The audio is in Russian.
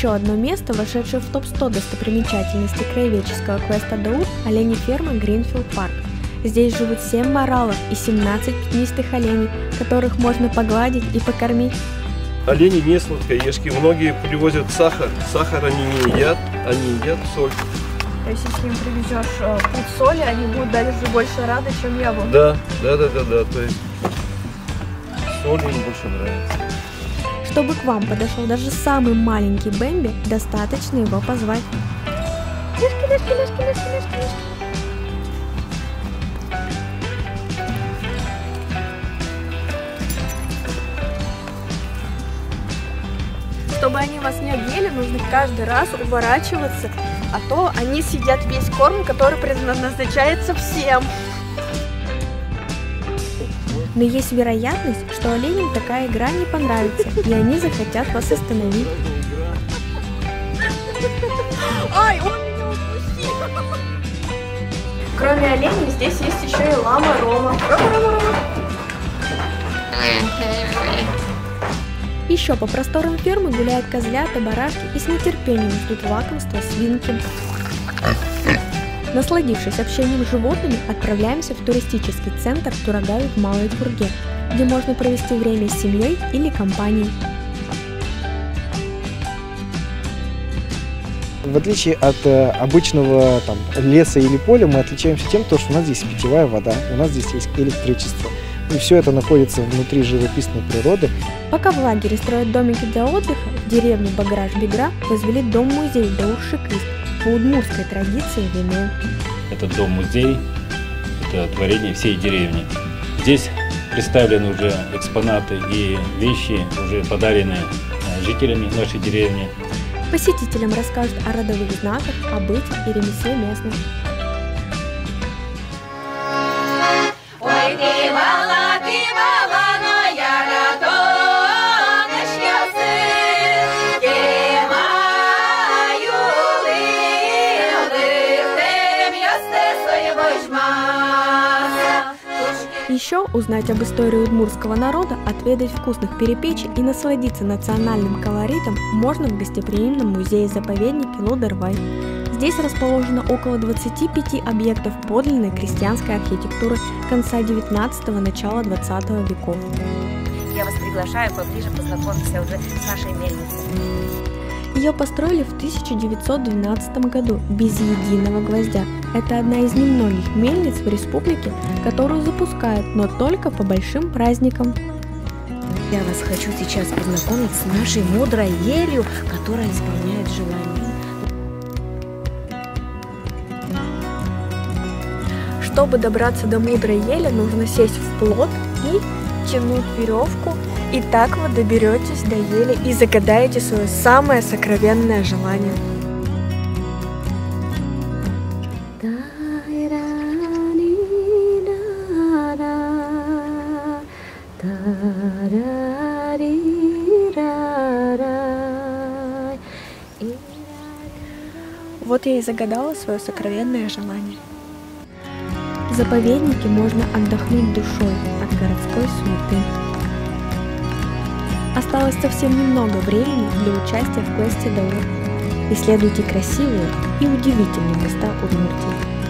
Еще одно место, вошедшее в топ-100 достопримечательностей краеведческого квеста Даур – оленеферма Гринфилд Парк. Здесь живут 7 моралов и 17 пятнистых оленей, которых можно погладить и покормить. Олени не сладкоежки, многие привозят сахар. Сахар они не едят, они едят соль. То есть, если им привезешь пуд соли, они будут даже больше рады, чем я буду. Да. То есть соль им больше нравится. Чтобы к вам подошел даже самый маленький Бэмби, достаточно его позвать. Ляшки. Чтобы они вас не объели, нужно каждый раз уворачиваться, а то они съедят весь корм, который предназначается всем. Но есть вероятность, что оленям такая игра не понравится, и они захотят вас остановить. Ай, он меня упустил! Кроме оленей, здесь есть еще и лама Рома. Еще по просторам фермы гуляют козлята, барашки и с нетерпением ждут лакомства свинки. Насладившись общением с животными, отправляемся в туристический центр Турагай в Малой Пурге, где можно провести время с семьей или компанией. В отличие от обычного леса или поля, мы отличаемся тем, что у нас здесь питьевая вода, у нас здесь есть электричество. И все это находится внутри живописной природы. Пока в лагере строят домики для отдыха, в деревне Баграш-Бигра возвели дом-музей Даур-Шикист по удмуртской традиции вины. Этот дом-музей – это творение всей деревни. Здесь представлены уже экспонаты и вещи, уже подаренные жителями нашей деревни. Посетителям расскажут о родовых знаках, о быте и ремесле местных. Еще узнать об истории удмуртского народа, отведать вкусных перепечей и насладиться национальным колоритом можно в гостеприимном музее-заповеднике Лодервай. Здесь расположено около 25 объектов подлинной крестьянской архитектуры конца 19-го, начала 20 веков. Я вас приглашаю поближе познакомиться уже с нашей мельницей. Ее построили в 1912 году без единого гвоздя. Это одна из немногих мельниц в республике, которую запускают, но только по большим праздникам. Я вас хочу сейчас познакомить с нашей мудрой елью, которая исполняет желания. Чтобы добраться до мудрой ели, нужно сесть в плот и тянуть веревку. И так вы доберетесь до ели и загадаете свое самое сокровенное желание. Вот я и загадала свое сокровенное желание. В заповеднике можно отдохнуть душой от городской суеты. Осталось совсем немного времени для участия в квесте Даур. Исследуйте красивые и удивительные места Удмуртии.